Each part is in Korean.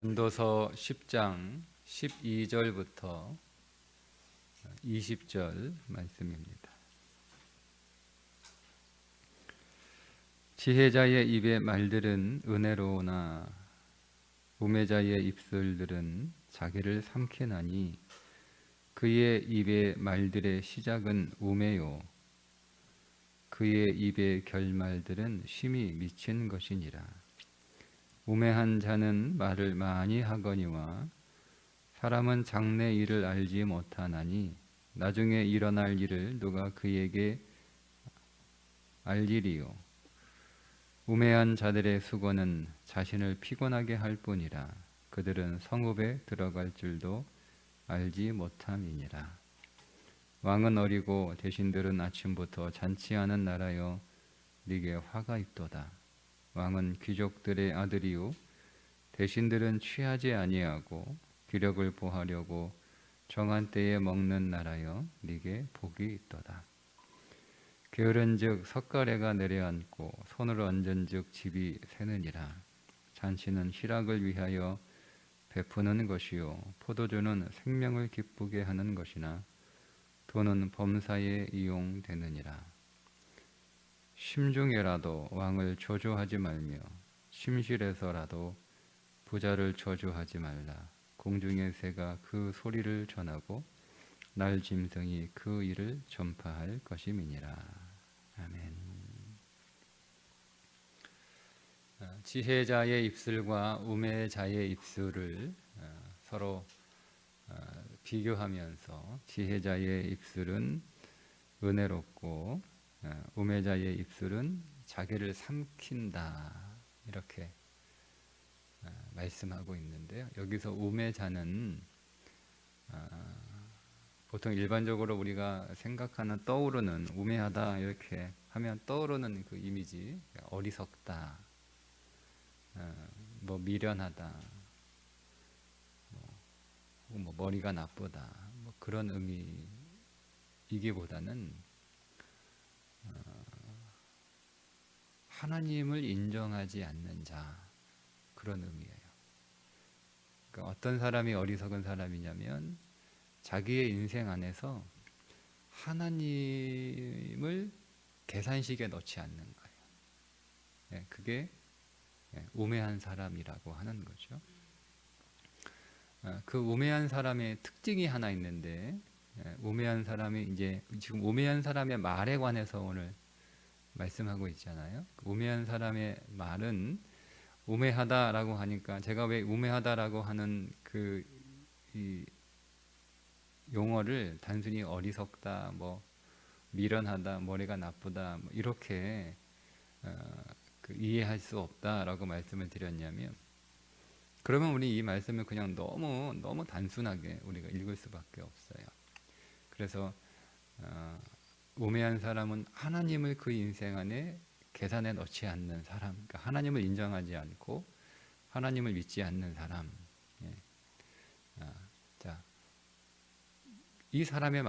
고린도서 10장 12절부터 20절 말씀입니다. 지혜자의 입의 말들은 은혜로우나 우매자의 입술들은 자기를 삼키나니 그의 입의 말들의 시작은 우매요 그의 입의 결말들은 심히 미친 것이니라. 우매한 자는 말을 많이 하거니와 사람은 장래 일을 알지 못하나니 나중에 일어날 일을 누가 그에게 알리리요. 우매한 자들의 수고는 자신을 피곤하게 할 뿐이라 그들은 성읍에 들어갈 줄도 알지 못함이니라. 왕은 어리고 대신들은 아침부터 잔치하는 나라여 네게 화가 있도다. 왕은 귀족들의 아들이요 대신들은 취하지 아니하고 기력을 보하려고 정한 때에 먹는 나라여 네게 복이 있도다. 게으른즉 석가래가 내려앉고 손을 얹은즉 집이 새느니라. 잔치는 희락을 위하여 베푸는 것이요 포도주는 생명을 기쁘게 하는 것이나 돈은 범사에 이용되느니라. 심중에라도 왕을 저주하지 말며 심실에서라도 부자를 저주하지 말라. 공중의 새가 그 소리를 전하고 날 짐승이 그 일을 전파할 것임이니라. 아멘. 지혜자의 입술과 우매자의 입술을 서로 비교하면서 지혜자의 입술은 은혜롭고 우매자의 입술은 자기를 삼킨다 이렇게 말씀하고 있는데요. 여기서 우매자는 보통 일반적으로 우리가 생각하는 떠오르는 우매하다 이렇게 하면 떠오르는 그 이미지 어리석다, 뭐 미련하다, 뭐 머리가 나쁘다 뭐 그런 의미이기보다는 하나님을 인정하지 않는 자 그런 의미예요. 그러니까 어떤 사람이 어리석은 사람이냐면 자기의 인생 안에서 하나님을 계산식에 넣지 않는 거예요. 그게 우매한 사람이라고 하는 거죠. 그 우매한 사람의 특징이 하나 있는데 우매한 사람이 이제 지금 우매한 사람의 말에 관해서 오늘 말씀하고 있잖아요. 우매한 사람의 말은 우매하다라고 하니까 제가 왜 우매하다라고 하는 이 용어를 단순히 어리석다, 뭐 미련하다, 머리가 나쁘다 뭐 이렇게 이해할 수 없다라고 말씀을 드렸냐면 그러면 우리 이 말씀을 그냥 너무 단순하게 우리가 읽을 수밖에 없어요. 그래서 우매한 사람은 하나님을 그 인생 안에 계산에 넣지 않는 사람, 그러니까 하나님을 인정하지 않고 하나님을 믿지 않는 사람. 자, 이 사람의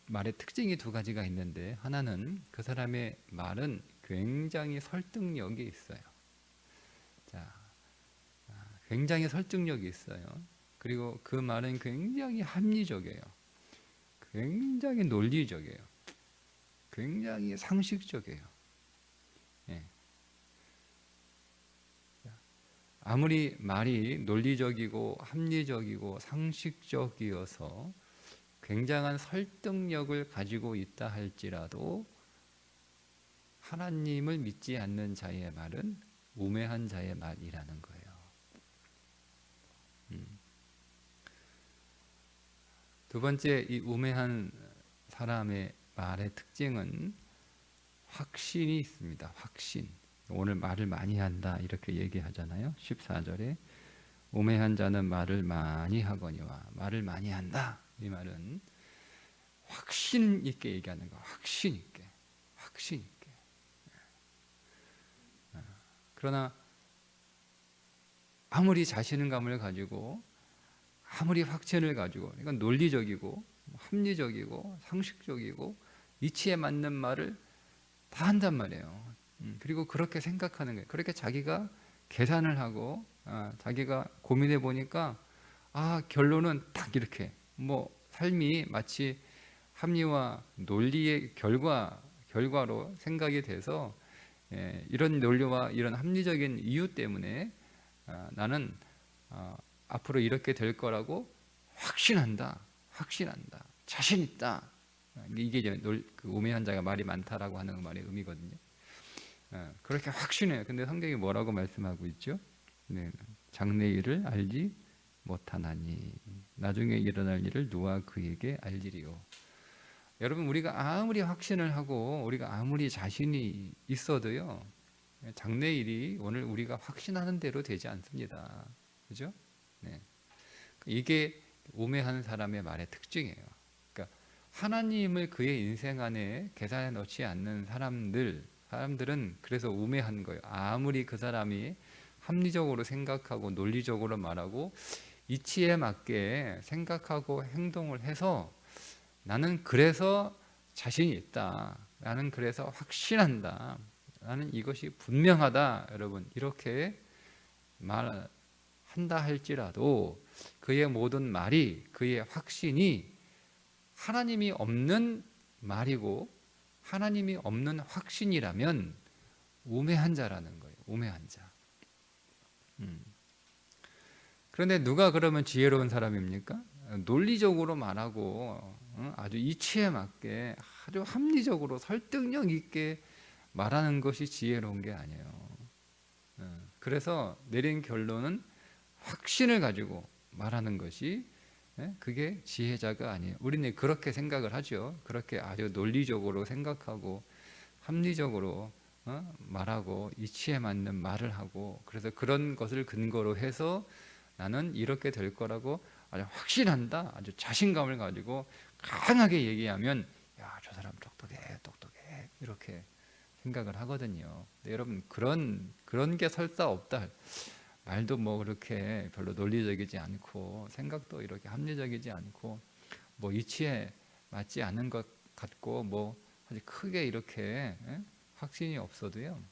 말의 특징이 두 가지가 있는데 하나는 그 사람의 말은 굉장히 설득력이 있어요. 자, 굉장히 설득력이 있어요. 그리고 그 말은 굉장히 합리적이에요. 굉장히 논리적이에요. 굉장히 상식적이에요. 아무리 말이 논리적이고 합리적이고 상식적이어서 굉장한 설득력을 가지고 있다 할지라도 하나님을 믿지 않는 자의 말은 우매한 자의 말이라는 거예요. 두 번째, 이 우매한 사람의 말의 특징은 확신이 있습니다. 확신. 오늘 말을 많이 한다 이렇게 얘기하잖아요. 14절에 우매한 자는 말을 많이 하거니와 말을 많이 한다. 이 말은 확신 있게 얘기하는 거. 확신 있게. 그러나 아무리 자신감을 가지고 아무리 확신을 가지고 이건 논리적이고 합리적이고 상식적이고 이치에 맞는 말을 다 한단 말이에요. 그리고 그렇게 생각하는 거예요. 그렇게 자기가 계산을 하고 자기가 고민해 보니까 결론은 딱 이렇게 뭐 삶이 마치 합리화 논리의 결과로 생각이 돼서 이런 논리와 이런 합리적인 이유 때문에 나는 앞으로 이렇게 될 거라고 확신한다, 자신 있다. 이게 이제 그 우매한 자가 말이 많다라고 하는 말의 의미거든요. 그렇게 확신해요. 근데 성경이 뭐라고 말씀하고 있죠? 네, 장래일을 알지 못하나니 나중에 일어날 일을 누가 그에게 알리리요. 여러분, 우리가 아무리 확신을 하고 우리가 아무리 자신이 있어도요, 장래일이 오늘 우리가 확신하는 대로 되지 않습니다. 그죠? 네. 이게 우매한 사람의 말의 특징이에요. 그러니까 하나님을 그의 인생 안에 계산해 넣지 않는 사람들은 그래서 우매한 거예요. 아무리 그 사람이 합리적으로 생각하고 논리적으로 말하고 이치에 맞게 생각하고 행동을 해서 나는 그래서 자신이 있다, 나는 그래서 확신한다, 나는 이것이 분명하다, 여러분 이렇게 말한다 할지라도 그의 모든 말이, 그의 확신이 하나님이 없는 말이고 하나님이 없는 확신이라면 우매한 자라는 거예요. 우매한 자. 그런데 누가 그러면 지혜로운 사람입니까? 논리적으로 말하고 아주 이치에 맞게 아주 합리적으로 설득력 있게 말하는 것이 지혜로운 게 아니에요. 그래서 내린 결론은 확신을 가지고 말하는 것이, 그게 지혜자가 아니에요. 우리는 그렇게 생각을 하죠. 그렇게 아주 논리적으로 생각하고 합리적으로 말하고 이치에 맞는 말을 하고, 그래서 그런 것을 근거로 해서 나는 이렇게 될 거라고 아주 확신한다, 아주 자신감을 가지고 강하게 얘기하면 야, 저 사람 똑똑해 이렇게 생각을 하거든요. 근데 여러분, 그런 게 설사 없다, 말도 뭐 그렇게 별로 논리적이지 않고 생각도 이렇게 합리적이지 않고 뭐 이치에 맞지 않는 것 같고 뭐 아주 크게 이렇게 확신이 없어도요,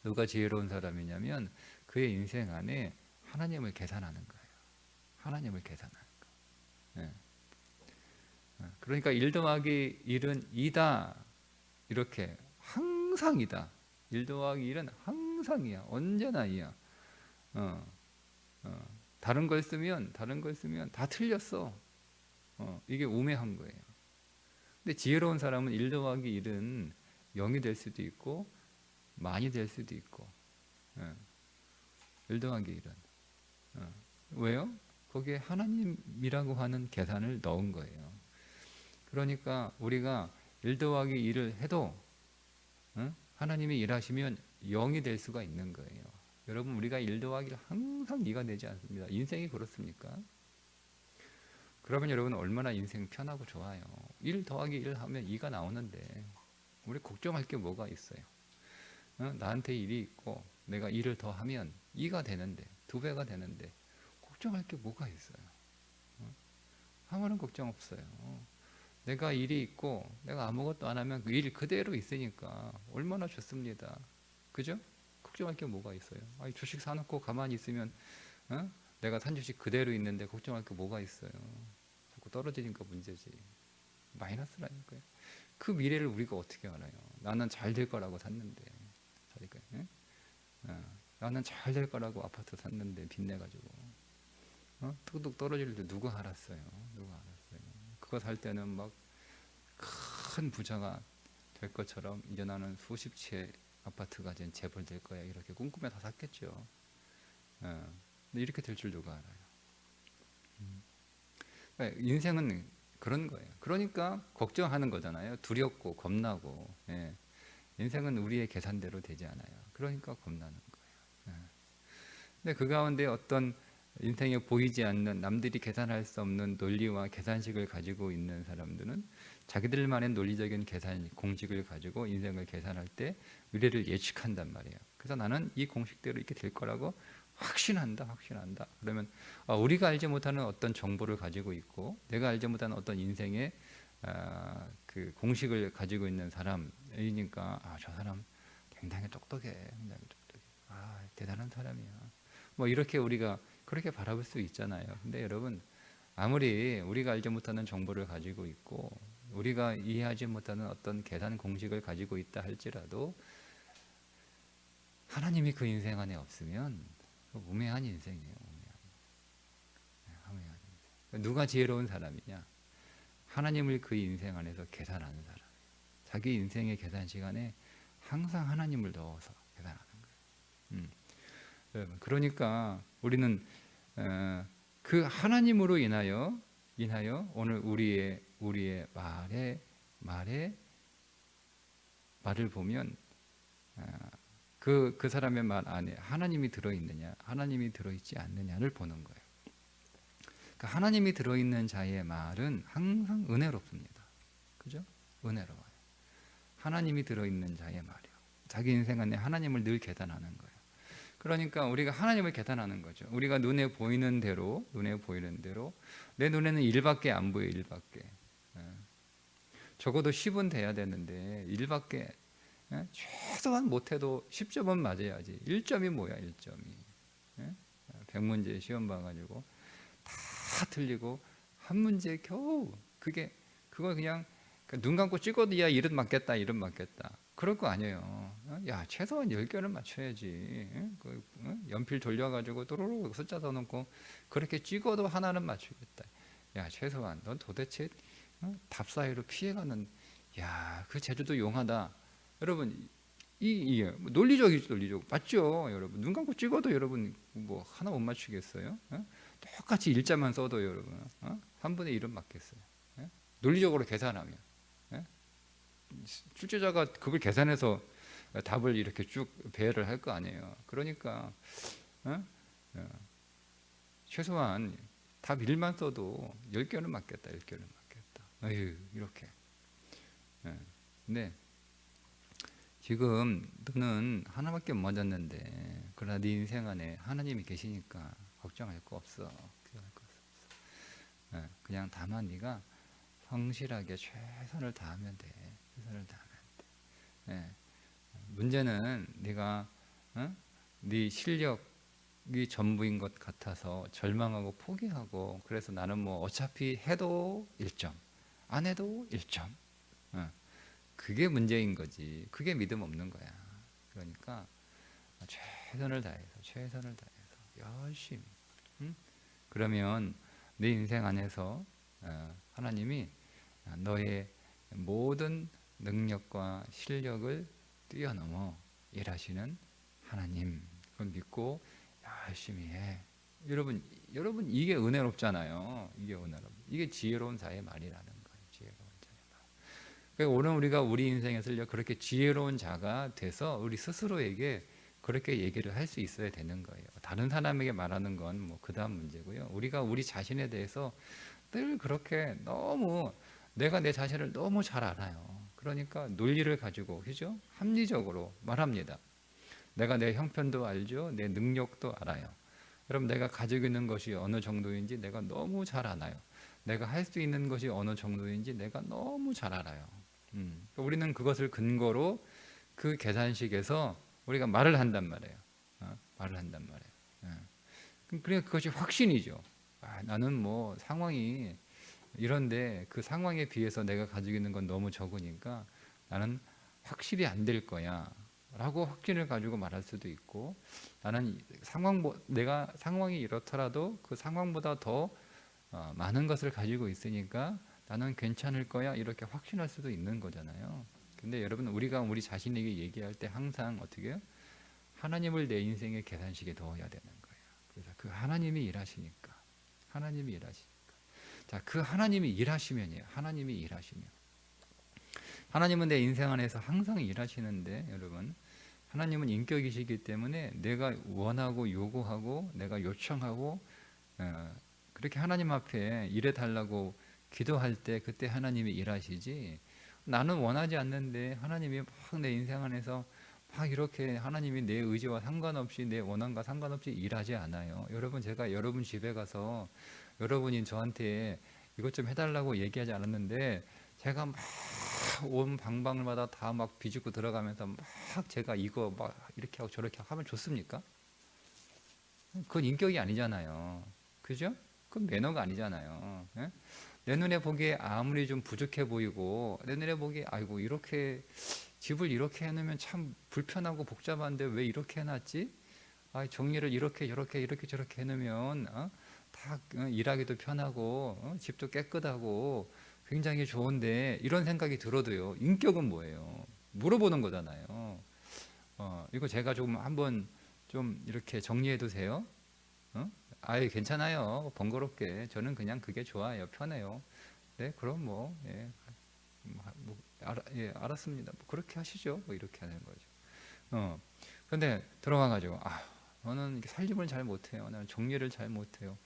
누가 지혜로운 사람이냐면 그의 인생 안에 하나님을 계산하는 거예요. 하나님을 계산하는 거예요. 그러니까 1 더하기 1은 2다, 이렇게 항상이다. 1 더하기 1은 항상이야. 언제나 이야. 다른 걸 쓰면 다 틀렸어. 이게 우매한 거예요. 근데 지혜로운 사람은 1 더하기 1은 0이 될 수도 있고 많이 될 수도 있고. 1 더하기 1은 왜요? 거기에 하나님이라고 하는 계산을 넣은 거예요. 그러니까 우리가 1 더하기 1을 해도 하나님이 일하시면 0이 될 수가 있는 거예요. 여러분, 우리가 1 더하기를 항상 2가 되지 않습니다. 인생이 그렇습니까? 그러면 여러분 얼마나 인생 편하고 좋아요. 1 더하기 1 하면 2가 나오는데 우리 걱정할 게 뭐가 있어요? 나한테 1이 있고 내가 1을 더하면 2가 되는데, 2배가 되는데 걱정할 게 뭐가 있어요? 아무런 걱정 없어요. 내가 1이 있고 내가 아무것도 안 하면 그 1 그대로 있으니까 얼마나 좋습니다. 그죠? 걱정할 게 뭐가 있어요? 주식 사놓고 가만히 있으면 내가 산 주식 그대로 있는데 걱정할 게 뭐가 있어요? 자꾸 떨어지니까 문제지. 마이너스라니까요. 그 미래를 우리가 어떻게 알아요? 나는 잘 될 거라고 샀는데, 나는 잘 될 거라고 아파트 샀는데 빚내가지고 뚝뚝 떨어질 때 누가 알았어요? 그거 살 때는 막 큰 부자가 될 것처럼 이제 나는 수십 채 아파트가 이제 재벌 될 거야 이렇게 꿈꾸며 다 샀겠죠. 근데 이렇게 될 줄 누가 알아요? 인생은 그런 거예요. 그러니까 걱정하는 거잖아요. 두렵고 겁나고. 인생은 우리의 계산대로 되지 않아요. 그러니까 겁나는 거예요. 근데 그 가운데 어떤 인생에 보이지 않는, 남들이 계산할 수 없는 논리와 계산식을 가지고 있는 사람들은 자기들만의 논리적인 계산 공식을 가지고 인생을 계산할 때 미래를 예측한단 말이에요. 그래서 나는 이 공식대로 이렇게 될 거라고 확신한다. 그러면 우리가 알지 못하는 어떤 정보를 가지고 있고 내가 알지 못하는 어떤 인생의 그 공식을 가지고 있는 사람이니까 저 사람 굉장히 똑똑해. 대단한 사람이야. 뭐 이렇게 우리가 그렇게 바라볼 수 있잖아요. 근데 여러분, 아무리 우리가 알지 못하는 정보를 가지고 있고 우리가 이해하지 못하는 어떤 계산 공식을 가지고 있다 할지라도 하나님이 그 인생 안에 없으면 우매한 인생이에요. 우매한 인생. 누가 지혜로운 사람이냐? 하나님을 그 인생 안에서 계산하는 사람. 자기 인생의 계산 시간에 항상 하나님을 넣어서 계산하는 거예요. 그러니까 우리는 그 하나님으로 인하여 오늘 우리의 말을 보면 그 사람의 말 안에 하나님이 들어있느냐, 하나님이 들어있지 않느냐를 보는 거예요. 그러니까 하나님이 들어있는 자의 말은 항상 은혜롭습니다. 그죠? 은혜로워요. 하나님이 들어있는 자의 말이요. 자기 인생 안에 하나님을 늘 계산하는 거예요. 그러니까 우리가 하나님을 계산하는 거죠. 우리가 눈에 보이는 대로 내 눈에는 1밖에 안 보여. 1밖에. 적어도 10은 돼야 되는데 1밖에 최소한 못해도 10점은 맞아야지. 1점이 뭐야 1점이. 100문제 시험 봐가지고 다 틀리고 한 문제 겨우 그거 그냥 눈 감고 찍어도 야 이름 맞겠다 그럴 거 아니에요. 야 최소한 10개는 맞춰야지. 연필 돌려가지고 또로로 숫자 써놓고 그렇게 찍어도 하나는 맞추겠다. 야 최소한 넌 도대체 답 사이로 피해가는 그 제주도 용하다. 여러분 이게 논리적이죠. 논리적 맞죠 여러분. 눈 감고 찍어도 여러분 뭐 하나 못 맞추겠어요? 똑같이 일자만 써도 여러분 3분의 1은 맞겠어요. 논리적으로 계산하면 출제자가 그걸 계산해서 답을 이렇게 쭉 배열을 할 거 아니에요. 그러니까 최소한 답 1만 써도 10개는 맞겠다. 10개는 맞겠다. 이렇게. 근데 지금 너는 하나밖에 못 맞았는데 그러나 네 인생 안에 하나님이 계시니까 걱정할 거 없어. 그냥 다만 네가 성실하게 최선을 다하면 돼. 문제는 네가 네 실력이 전부인 것 같아서 절망하고 포기하고 그래서 나는 뭐 어차피 해도 1점 안 해도 1점 그게 문제인 거지. 그게 믿음 없는 거야. 그러니까 최선을 다해서 열심히 그러면 네 인생 안에서 하나님이 너의 모든 능력과 실력을 뛰어넘어 일하시는 하나님 그걸 믿고 열심히 해. 여러분 이게 은혜롭잖아요. 이게 지혜로운 자의 말이라는 거예요. 지혜로운 자의 말. 그러니까 오늘 우리가 우리 인생에서 그렇게 지혜로운 자가 돼서 우리 스스로에게 그렇게 얘기를 할 수 있어야 되는 거예요. 다른 사람에게 말하는 건 뭐 그다음 문제고요. 우리가 우리 자신에 대해서 늘 그렇게 너무 내가 내 자신을 너무 잘 알아요. 그러니까 논리를 가지고 그죠? 합리적으로 말합니다. 내가 내 형편도 알죠. 내 능력도 알아요. 여러분 내가 가지고 있는 것이 어느 정도인지 내가 너무 잘 알아요. 내가 할 수 있는 것이 어느 정도인지 내가 너무 잘 알아요. 우리는 그것을 근거로 그 계산식에서 우리가 말을 한단 말이에요. 그러니까 그것이 확신이죠. 나는 뭐 상황이 이런데 그 상황에 비해서 내가 가지고 있는 건 너무 적으니까 나는 확실히 안 될 거야 라고 확신을 가지고 말할 수도 있고 나는 내가 상황이 이렇더라도 그 상황보다 더 많은 것을 가지고 있으니까 나는 괜찮을 거야 이렇게 확신할 수도 있는 거잖아요. 근데 여러분 우리가 우리 자신에게 얘기할 때 항상 어떻게 해요? 하나님을 내 인생의 계산식에 넣어야 되는 거예요. 그래서 그 하나님이 일하시니까 자, 그 하나님이 일하시면이에요. 하나님은 내 인생 안에서 항상 일하시는데 여러분 하나님은 인격이시기 때문에 내가 원하고 요구하고 내가 요청하고 그렇게 하나님 앞에 일해달라고 기도할 때 그때 하나님이 일하시지 나는 원하지 않는데 하나님이 막 내 인생 안에서 막 이렇게 하나님이 내 의지와 상관없이 내 원함과 상관없이 일하지 않아요. 여러분 제가 여러분 집에 가서 여러분이 저한테 이것 좀 해달라고 얘기하지 않았는데 제가 막 온 방방마다 다 막 비집고 들어가면서 막 제가 이거 막 이렇게 하고 저렇게 하면 좋습니까? 그건 인격이 아니잖아요. 그죠? 그건 매너가 아니잖아요. 예? 내 눈에 보기에 아무리 좀 부족해 보이고 내 눈에 보기에 아이고 이렇게 집을 이렇게 해놓으면 참 불편하고 복잡한데 왜 이렇게 해놨지? 아, 정리를 이렇게 저렇게 해놓으면 다 일하기도 편하고 집도 깨끗하고 굉장히 좋은데 이런 생각이 들어도요. 인격은 뭐예요? 물어보는 거잖아요. 이거 제가 좀 한번 좀 이렇게 정리해 두세요. 아예 괜찮아요. 번거롭게 저는 그냥 그게 좋아요. 편해요. 네, 그럼 뭐, 예, 예, 알았습니다. 뭐 그렇게 하시죠. 뭐 이렇게 하는 거죠. 근데 들어가가지고 너는 이렇게 살림을 잘 못해요. 나는 정리를 잘 못해요.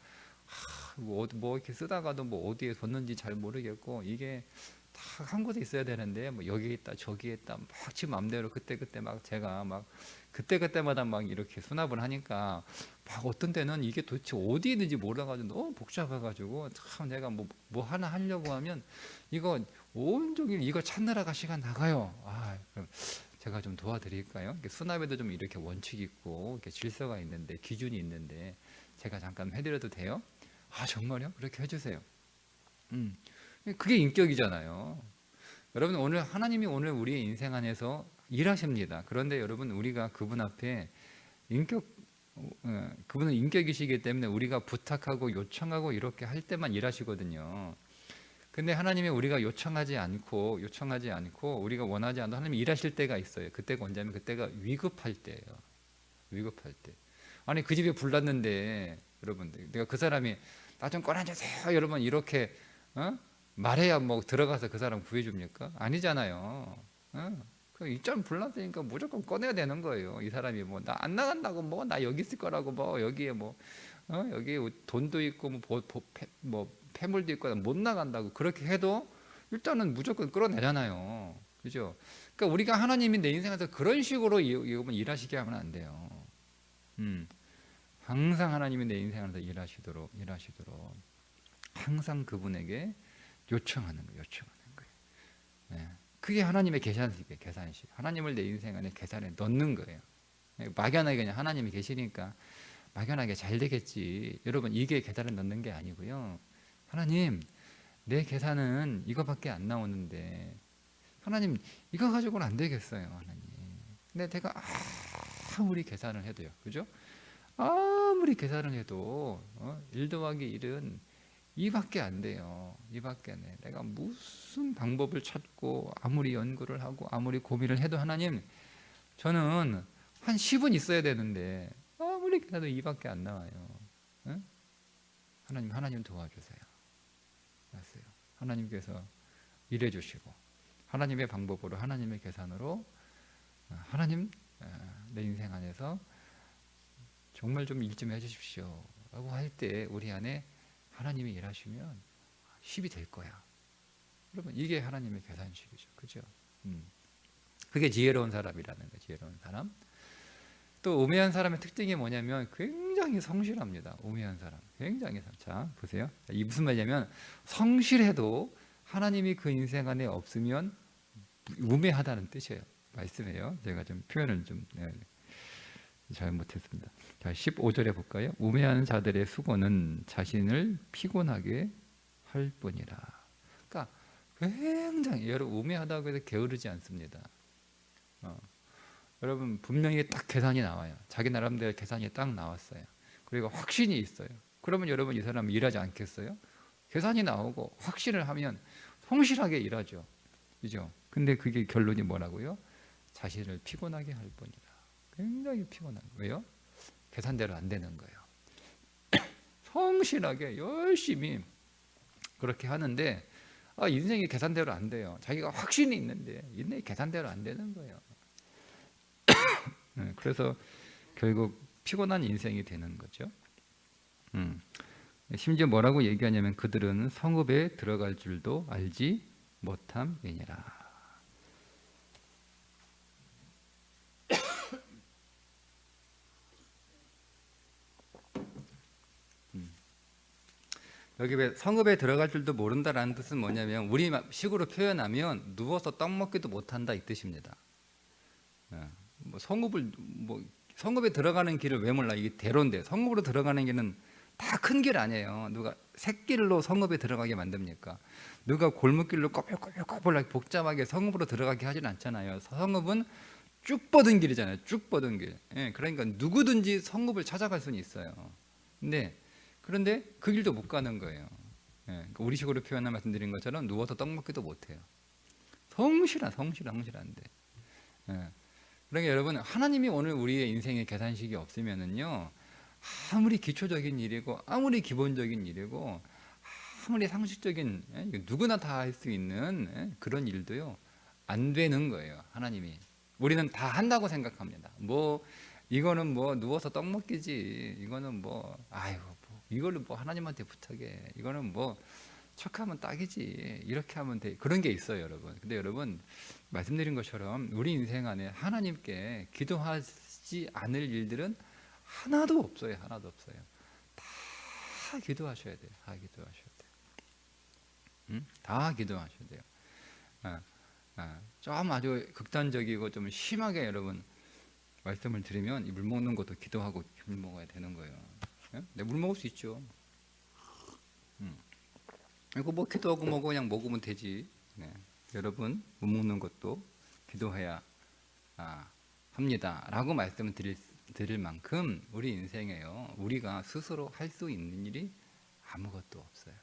뭐 이렇게 쓰다가도 뭐 어디에 뒀는지 잘 모르겠고 이게 다 한 곳에 있어야 되는데 뭐 여기 있다 저기 있다 막 지 맘대로 그때 막 제가 막 그때마다 막 이렇게 수납을 하니까 막 어떤 때는 이게 도대체 어디 있는지 몰라가지고 너무 복잡해가지고 참 내가 뭐 하나 하려고 하면 이거 온종일 이거 찾느라가 시간 나가요. 그럼 제가 좀 도와드릴까요? 수납에도 좀 이렇게 원칙이 있고 이렇게 질서가 있는데 기준이 있는데 제가 잠깐 해드려도 돼요? 정말요? 그렇게 해주세요. 그게 인격이잖아요. 여러분 오늘 하나님이 오늘 우리의 인생 안에서 일하십니다. 그런데 여러분 우리가 그분 앞에 그분은 인격이시기 때문에 우리가 부탁하고 요청하고 이렇게 할 때만 일하시거든요. 근데 하나님이 우리가 요청하지 않고 우리가 원하지 않아도 하나님이 일하실 때가 있어요. 그때가 언제냐면 그때가 위급할 때예요. 위급할 때. 아니 그 집에 불 났는데 여러분들 내가 그 사람이 나 좀 꺼내주세요 여러분 이렇게 말해야 뭐 들어가서 그 사람 구해줍니까? 아니잖아요. 그 입장 불났으니까 무조건 꺼내야 되는 거예요. 이 사람이 뭐 나 안 나간다고 뭐 나 여기 있을 거라고 뭐 여기에 뭐 여기 돈도 있고 뭐 폐물도 있고 못 나간다고 그렇게 해도 일단은 무조건 끌어내잖아요. 그죠? 그러니까 우리가 하나님이 내 인생에서 그런 식으로 여러분 일하시게 하면 안 돼요. 항상 하나님이 내 인생에서 일하시도록 항상 그분에게 요청하는 거예요. 네. 그게 하나님의 계산식. 하나님을 내 인생 안에 계산에 넣는 거예요. 막연하게 그냥 하나님이 계시니까 막연하게 잘 되겠지. 여러분 이게 계산을 넣는 게 아니고요. 하나님 내 계산은 이거밖에 안 나오는데 하나님 이거 가지고는 안 되겠어요. 하나님. 근데 제가 아무리 계산을 해도요. 그죠? 아무리 계산을 해도 1 더하기 1은 2밖에 안 돼요. 2밖에 안 돼. 내가 무슨 방법을 찾고 아무리 연구를 하고 아무리 고민을 해도 하나님 저는 한 10은 있어야 되는데 아무리 계산해도 2밖에 안 나와요. 응? 하나님 도와주세요. 알았어요. 하나님께서 일해 주시고 하나님의 방법으로 하나님의 계산으로 하나님 내 인생 안에서 정말 좀 일 좀 해주십시오 라고 할 때 우리 안에 하나님이 일하시면 10이 될 거야. 여러분 이게 하나님의 계산식이죠. 그죠? 그게 지혜로운 사람이라는 거예요. 지혜로운 사람. 또 우매한 사람의 특징이 뭐냐면 굉장히 성실합니다. 우매한 사람 굉장히 자 보세요. 이 무슨 말이냐면 성실해도 하나님이 그 인생 안에 없으면 우매하다는 뜻이에요. 말씀이에요. 제가 좀 표현을 좀 잘못했습니다. 자 15절에 볼까요? 우매한 자들의 수고는 자신을 피곤하게 할 뿐이라. 그러니까 굉장히 여러분 우매하다고 해서 게으르지 않습니다. 여러분 분명히 딱 계산이 나와요. 자기 나름대로 계산이 딱 나왔어요. 그리고 확신이 있어요. 그러면 여러분 이 사람 일하지 않겠어요? 계산이 나오고 확신을 하면 성실하게 일하죠. 그죠? 근데 그게 결론이 뭐라고요? 자신을 피곤하게 할 뿐이다. 굉장히 피곤한 거예요. 왜요? 계산대로 안 되는 거예요. 성실하게 열심히 그렇게 하는데 인생이 계산대로 안 돼요. 자기가 확신이 있는데 인생이 계산대로 안 되는 거예요. 그래서 결국 피곤한 인생이 되는 거죠. 심지어 뭐라고 얘기하냐면 그들은 성읍에 들어갈 줄도 알지 못함이니라. 여기 왜 성읍에 들어갈 줄도 모른다라는 뜻은 뭐냐면 우리 식으로 표현하면 누워서 떡 먹기도 못한다 이 뜻입니다. 뭐 성읍을 뭐 성읍에 들어가는 길을 왜 몰라? 이게 대로인데 성읍으로 들어가는 길은 다 큰 길 아니에요. 누가 샛길로 성읍에 들어가게 만듭니까? 누가 골목길로 꼬불꼬불꼬불 복잡하게 성읍으로 들어가게 하진 않잖아요. 성읍은 쭉 뻗은 길이잖아요. 쭉 뻗은 길. 예, 그러니까 누구든지 성읍을 찾아갈 수는 있어요. 그런데 그 길도 못 가는 거예요. 예, 그러니까 우리식으로 표현한 말씀드린 것처럼 누워서 떡 먹기도 못해요. 성실한데. 예. 그러니까 여러분, 하나님이 오늘 우리의 인생의 계산식이 없으면은요, 아무리 기초적인 일이고 아무리 기본적인 일이고 아무리 상식적인, 누구나 다 할 수 있는 그런 일도요 안 되는 거예요. 하나님이 우리는 다 한다고 생각합니다. 뭐 이거는 뭐 누워서 떡 먹기지, 이거는 뭐 아이고 뭐 이걸로 뭐 하나님한테 부탁해, 이거는 뭐 척하면 딱이지, 이렇게 하면 돼, 그런 게 있어요 여러분. 근데 여러분, 말씀드린 것처럼 우리 인생 안에 하나님께 기도하지 않을 일들은 하나도 없어요. 다 기도하셔야 돼요. 다 기도하셔야 돼요. 좀 아주 극단적이고 좀 심하게 여러분 말씀을 드리면, 이 물 먹는 것도 기도하고 물 먹어야 되는 거예요. 네, 물 먹을 수 있죠. 이거 뭐 기도하고 뭐 그냥 먹으면 되지. 네. 여러분, 물 먹는 것도 기도해야 합니다라고 말씀을 드릴 만큼 우리 인생에요, 우리가 스스로 할 수 있는 일이 아무것도 없어요.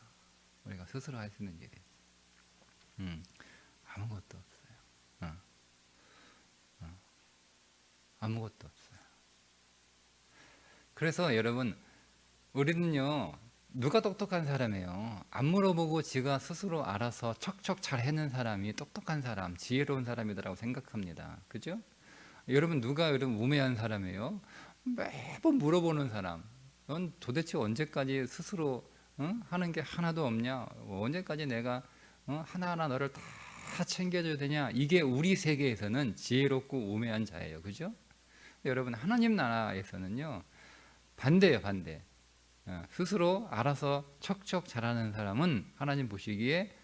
우리가 스스로 할 수 있는 일이 아무것도 없어요. 아무것도 없어요. 그래서 여러분, 우리는요, 누가 똑똑한 사람이에요? 안 물어보고 지가 스스로 알아서 척척 잘 해낸 사람이 똑똑한 사람, 지혜로운 사람이라고 생각합니다. 그죠? 여러분, 누가 여러분 우매한 사람이에요? 매번 물어보는 사람. 넌 도대체 언제까지 스스로 하는 게 하나도 없냐? 언제까지 내가 하나하나 너를 다 챙겨줘야 되냐? 이게 우리 세계에서는 지혜롭고 우매한 자예요. 그죠? 여러분, 하나님 나라에서는요, 반대예요, 반대. 스스로 알아서 척척 잘하는 사람은 하나님 보시기에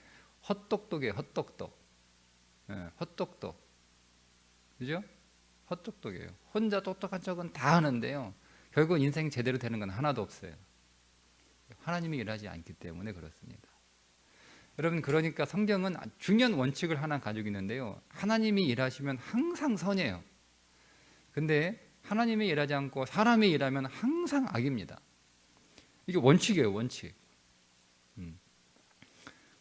헛똑똑이에요. 헛똑똑. 그죠? 헛똑똑이에요. 혼자 똑똑한 척은 다 하는데요, 결국 인생 제대로 되는 건 하나도 없어요. 하나님이 일하지 않기 때문에 그렇습니다. 여러분, 그러니까 성경은 중요한 원칙을 하나 가지고 있는데요, 하나님이 일하시면 항상 선이에요. 근데 하나님이 일하지 않고 사람이 일하면 항상 악입니다. 이게 원칙이에요, 원칙.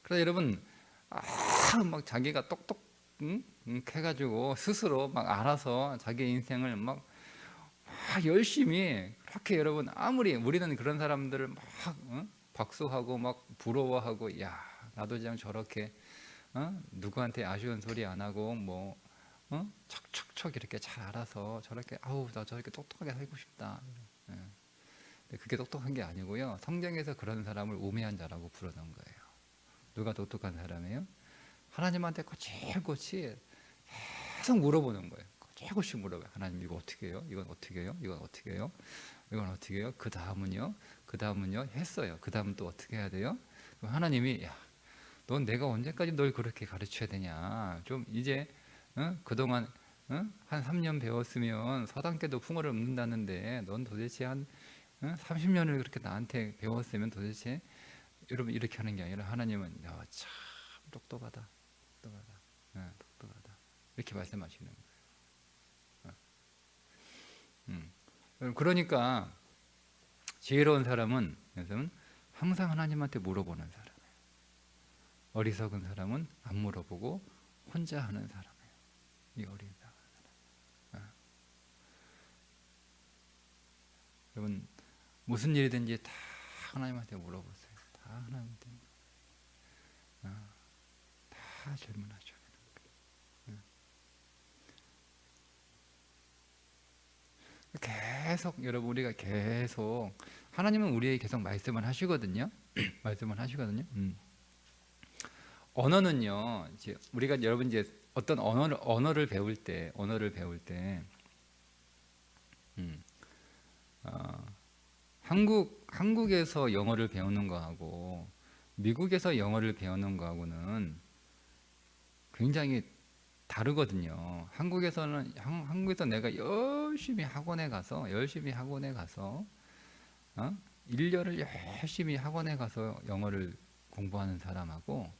그래서 여러분, 막 자기가 똑똑 해가지고 스스로 막 알아서 자기 인생을 막 열심히 그렇게, 여러분, 아무리 우리는 그런 사람들을 막 박수하고 막 부러워하고, 야, 나도 그냥 저렇게 누구한테 아쉬운 소리 안 하고 뭐 척척척 이렇게 잘 알아서 저렇게, 아우 나 저렇게 똑똑하게 살고 싶다. 그게 똑똑한 게 아니고요, 성경에서 그런 사람을 우매한 자라고 부르는 거예요. 누가 똑똑한 사람이에요? 하나님한테 꼬치꼬치 계속 물어보는 거예요. 꼬치꼬치 물어봐요. 하나님, 이거 어떻게 해요? 이건 어떻게 해요? 이건 어떻게 해요? 이건 어떻게 해요? 그 다음은요? 했어요. 그 다음은 또 어떻게 해야 돼요? 그럼 하나님이, 야, 넌 내가 언제까지 널 그렇게 가르쳐야 되냐? 좀 이제 그동안 한 3년 배웠으면 서당계도 풍어를 읊는다는데, 넌 도대체 한 30년을 그렇게 나한테 배웠으면 도대체, 여러분, 이렇게 하는 게 아니라 하나님은, 야, 참 똑똑하다. 이렇게 말씀하시는 거예요. 그러니까 지혜로운 사람은 항상 하나님한테 물어보는 사람이에요. 어리석은 사람은 안 물어보고 혼자 하는 사람이에요. 이 어리석은 사람. 여러분, 무슨 일이든지 다 하나님한테 물어보세요. 다 하나님한테. 다 질문하셔야 되는 거예요. 계속, 여러분, 우리가 계속, 하나님은 우리에게 계속 말씀을 하시거든요. 말씀을 하시거든요. 언어는요, 이제 우리가, 여러분, 이제 어떤 언어를 배울 때 한국에서 영어를 배우는 거하고 미국에서 영어를 배우는 거하고는 굉장히 다르거든요. 한국에서 내가 열심히 학원에 가서 1년을 열심히 학원에 가서 영어를 공부하는 사람하고,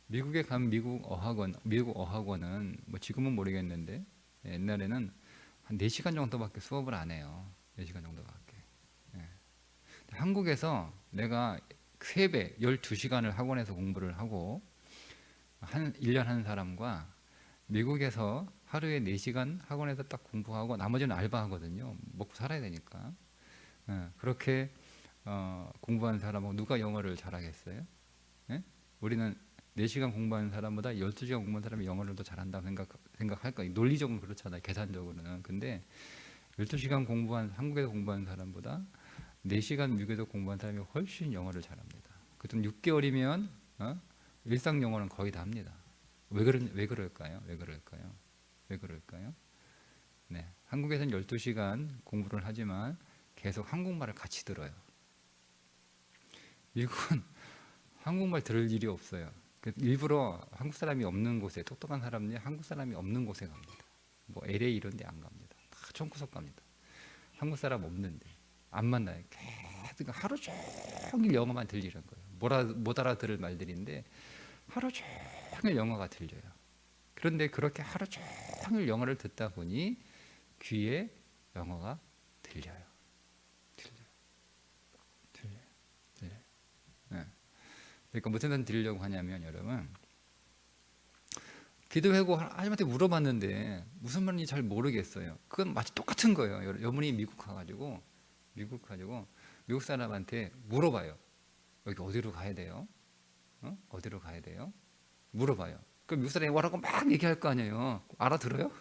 미국에 가면 미국 어학원은 뭐 지금은 모르겠는데 옛날에는 한 4시간 정도밖에 수업을 안 해요. 4시간 정도밖에. 예. 한국에서 내가 3배 12시간을 학원에서 공부를 하고 1년 하는 사람과, 미국에서 하루에 4시간 학원에서 딱 공부하고 나머지는 알바하거든요. 먹고 살아야 되니까. 그렇게 공부하는 사람하고 누가 영어를 잘하겠어요? 예? 우리는 4시간 공부하는 사람보다 12시간 공부하는 사람이 영어를 더 잘한다고 생각할 거예요. 논리적으로 그렇잖아요. 계산적으로는. 근데 12시간 한국에서 공부하는 사람보다 4시간 미국에서 공부하는 사람이 훨씬 영어를 잘합니다. 그tum 6개월이면 일상 영어는 거의 다 합니다. 왜 그럴까요? 왜 그럴까요? 네. 한국에서는 12시간 공부를 하지만 계속 한국말을 같이 들어요. 미국은 한국말 들을 일이 없어요. 일부러 한국 사람이 없는 곳에, 똑똑한 사람이 한국 사람이 없는 곳에 갑니다. 뭐 LA 이런 데 안 갑니다. 다 총구석 갑니다. 한국 사람 없는데 안 만나요. 계속 하루 종일 영어만 들리는 거예요. 못 알아들을 말들인데 하루 종일 영어가 들려요. 그런데 그렇게 하루 종일 영어를 듣다 보니 귀에 영어가 들려요. 네. 그러니까 무슨 들으려고 하냐면, 여러분, 기도하고 하나님한테 물어봤는데 무슨 말인지 잘 모르겠어요. 그건 마치 똑같은 거예요. 여러분이 미국 가가지고 미국 사람한테 물어봐요. 여기 어디로 가야 돼요? 어디로 가야 돼요? 물어봐요. 그럼 미국 사람이 뭐라고 막 얘기할 거 아니에요. 알아들어요?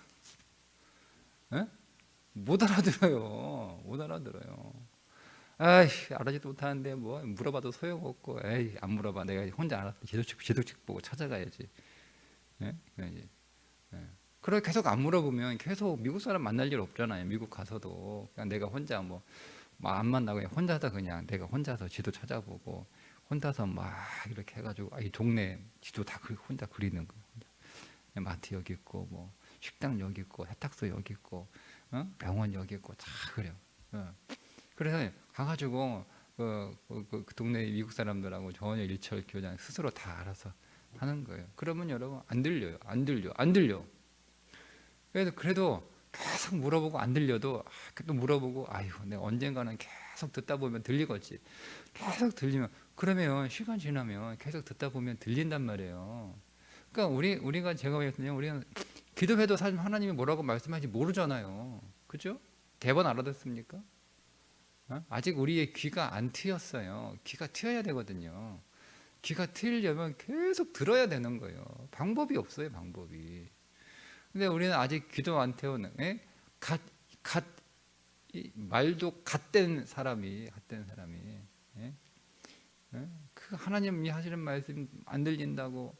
에? 못 알아들어요. 아이, 알아지도 못하는데 뭐 물어봐도 소용없고, 에이, 안 물어봐. 내가 혼자 알아서 지도책 보고 찾아가야지. 예? 예. 그래, 계속 안 물어보면 계속 미국 사람 만날 일 없잖아요. 미국 가서도 그냥 내가 혼자 뭐 안 만나고 그냥 내가 혼자서 지도 찾아보고 혼자서 막 이렇게 해가지고, 이 동네 지도 다 혼자 그리는 거. 마트 여기 있고 뭐 식당 여기 있고 세탁소 여기 있고 병원 여기 있고 다 그래요. 그래서 가가지고 그 동네 미국 사람들하고 전혀 일철교장 스스로 다 알아서 하는 거예요. 그러면 여러분 안 들려. 그래도 계속 물어보고 안 들려도 또 물어보고, 아유, 내가 언젠가는 계속 듣다 보면 들리겠지. 계속 들리면, 그러면 시간 지나면 계속 듣다 보면 들린단 말이에요. 그러니까 우리가 제가 말했더니 우리는 기도해도 사실 하나님이 뭐라고 말씀하는지 모르잖아요. 그죠? 대번 알아듣습니까? 아직 우리의 귀가 안 트였어요. 귀가 트여야 되거든요. 귀가 트이려면 계속 들어야 되는 거예요. 방법이 없어요, 방법이. 근데 우리는 아직 귀도 안 태우는, 말도 갓된 사람이, 예? 그 하나님이 하시는 말씀 안 들린다고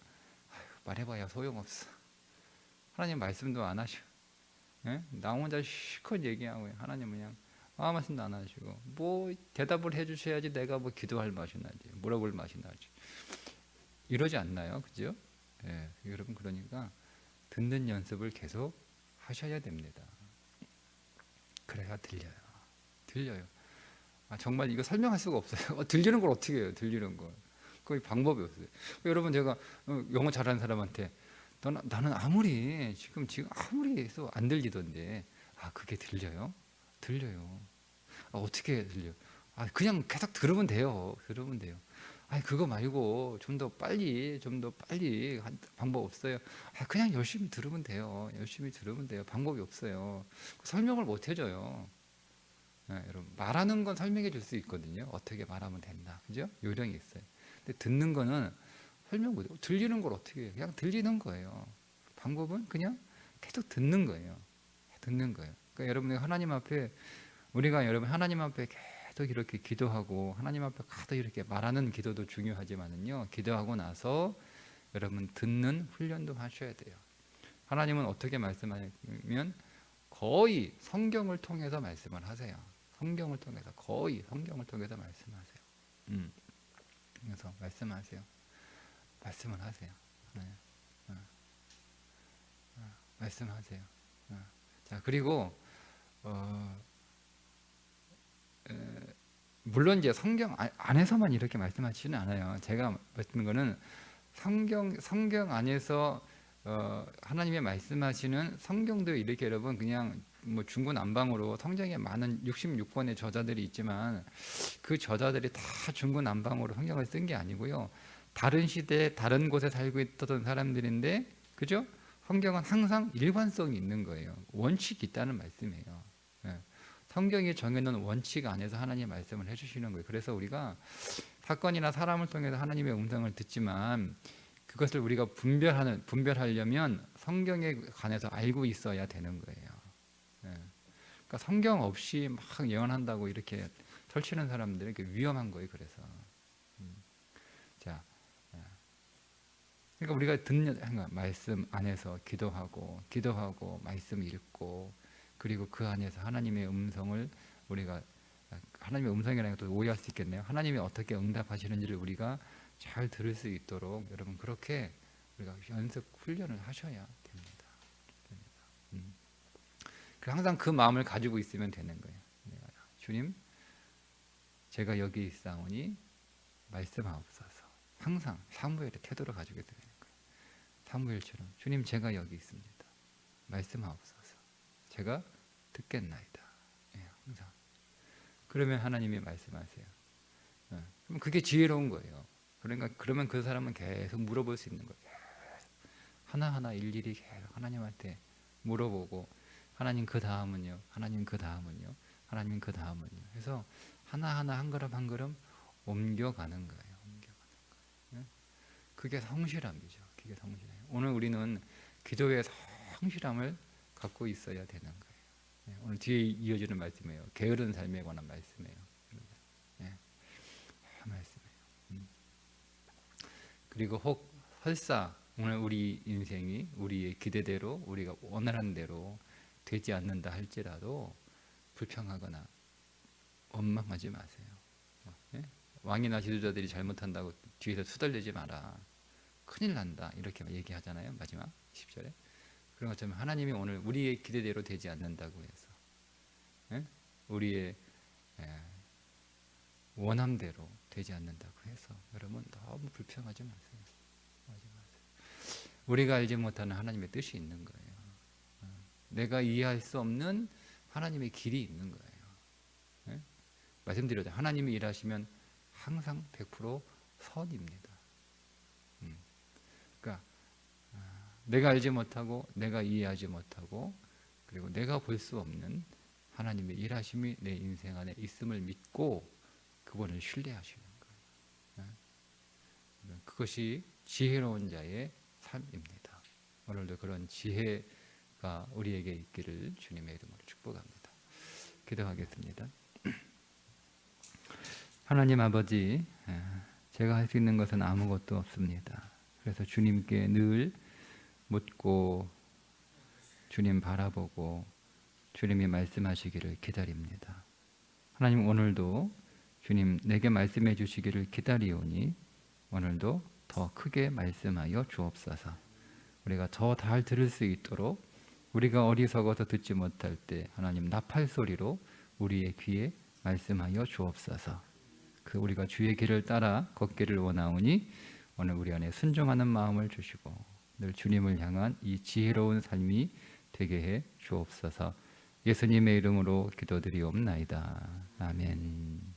말해봐야 소용없어. 하나님 말씀도 안 하셔. 나 혼자 실컷 얘기하고 하나님은 그냥 아무 말씀도 안 하시고, 뭐 대답을 해주셔야지 내가 뭐 기도할 맛이 나지, 물어볼 맛이 나지. 이러지 않나요? 그죠? 예, 여러분, 그러니까 듣는 연습을 계속 하셔야 됩니다. 그래야 들려요. 정말 이거 설명할 수가 없어요. 들리는 걸 어떻게 해요? 들리는 걸. 거의 방법이 없어요. 여러분, 제가 영어 잘하는 사람한테 나는 아무리 지금 아무리 해서 안 들리던데, 그게 들려요? 어떻게 들려? 그냥 계속 들으면 돼요. 그거 말고 좀 더 빨리 방법 없어요? 그냥 열심히 들으면 돼요. 방법이 없어요. 설명을 못 해줘요. 여러분, 말하는 건 설명해 줄 수 있거든요. 어떻게 말하면 된다, 그죠? 요령이 있어요. 근데 듣는 거는 설명 못 해요. 들리는 걸 어떻게 해요? 그냥 들리는 거예요. 방법은 그냥 계속 듣는 거예요. 그러니까 여러분, 여러분 하나님 앞에 계속 이렇게 기도하고 하나님 앞에 계속 이렇게 말하는 기도도 중요하지만은요, 기도하고 나서 여러분 듣는 훈련도 하셔야 돼요. 하나님은 어떻게 말씀하냐면 거의 성경을 통해서 말씀을 하세요. 거의 성경을 통해서 말씀하세요. 그래서 말씀을 하세요. 네. 말씀하세요. 자, 그리고 어, 에, 물론 이제 성경 안에서만 이렇게 말씀하시지는 않아요. 제가 말씀드린 거는 성경 안에서 하나님의 말씀하시는 성경도 이렇게 여러분 그냥 뭐 중구난방으로 성경에 많은 66권의 저자들이 있지만 그 저자들이 다 중구난방으로 성경을 쓴 게 아니고요. 다른 시대에 다른 곳에 살고 있던 사람들인데 그죠? 성경은 항상 일관성이 있는 거예요. 원칙이 있다는 말씀이에요. 예. 성경이 정해놓은 원칙 안에서 하나님의 말씀을 해주시는 거예요. 그래서 우리가 사건이나 사람을 통해서 하나님의 음성을 듣지만 그것을 우리가 분별하려면 성경에 관해서 알고 있어야 되는 거예요. 예. 그러니까 성경 없이 막 예언한다고 이렇게 설치는 사람들은 위험한 거예요. 그래서 자, 그러니까 우리가 듣는 말씀 안에서 기도하고 말씀 읽고 그리고 그 안에서 하나님의 음성을 우리가 하나님의 음성이라는 것도 오해할 수 있겠네요. 하나님이 어떻게 응답하시는지를 우리가 잘 들을 수 있도록 여러분 그렇게 우리가 연습 훈련을 하셔야 됩니다. 항상 그 마음을 가지고 있으면 되는 거예요. 주님, 제가 여기 있사오니 말씀하옵소서. 항상 사무엘의 태도를 가지고 있어야 되는 거예요. 사무엘처럼 주님, 제가 여기 있습니다. 말씀하옵소서. 제가 듣겠나이다. 예, 항상. 그러면 하나님이 말씀하세요. 그럼 그게 지혜로운 거예요. 그러니까 그러면 그 사람은 계속 물어볼 수 있는 거예요. 하나하나 일일이 계속 하나님한테 물어보고 하나님 그 다음은요. 하나님 그 다음은요. 하나님 그 다음은요. 해서 하나하나 한 걸음 한 걸음 옮겨가는 거예요. 그게 성실함이죠. 그게 성실해요. 오늘 우리는 기도의 성실함을 갖고 있어야 되는 거예요. 오늘 뒤에 이어지는 말씀이에요. 게으른 삶에 관한 말씀이에요. 말씀이에요. 그리고 혹 설사 오늘 우리 인생이 우리의 기대대로 우리가 원하는 대로 되지 않는다 할지라도 불평하거나 원망하지 마세요. 왕이나 지도자들이 잘못한다고 뒤에서 수달리지 마라. 큰일 난다 이렇게 얘기하잖아요. 마지막 10절에 그런 것처럼 하나님이 오늘 우리의 기대대로 되지 않는다고 해서 우리의 원함대로 되지 않는다고 해서 여러분 너무 불평하지 마세요. 우리가 알지 못하는 하나님의 뜻이 있는 거예요. 내가 이해할 수 없는 하나님의 길이 있는 거예요. 말씀드렸죠. 하나님이 일하시면 항상 100% 선입니다. 그러니까 내가 알지 못하고 내가 이해하지 못하고 그리고 내가 볼 수 없는 하나님의 일하심이 내 인생 안에 있음을 믿고 그분을 신뢰하시는 거예요. 그것이 지혜로운 자의 삶입니다. 오늘도 그런 지혜가 우리에게 있기를 주님의 이름으로 축복합니다. 기도하겠습니다. 하나님 아버지, 제가 할 수 있는 것은 아무것도 없습니다. 그래서 주님께 늘 묻고 주님 바라보고 주님이 말씀하시기를 기다립니다. 하나님 오늘도 주님 내게 말씀해 주시기를 기다리오니 오늘도 더 크게 말씀하여 주옵소서. 우리가 더 잘 들을 수 있도록 우리가 어리석어서 듣지 못할 때 하나님 나팔 소리로 우리의 귀에 말씀하여 주옵소서. 그 우리가 주의 길을 따라 걷기를 원하오니 오늘 우리 안에 순종하는 마음을 주시고 늘 주님을 향한 이 지혜로운 삶이 되게 해 주옵소서. 예수님의 이름으로 기도드리옵나이다. 아멘.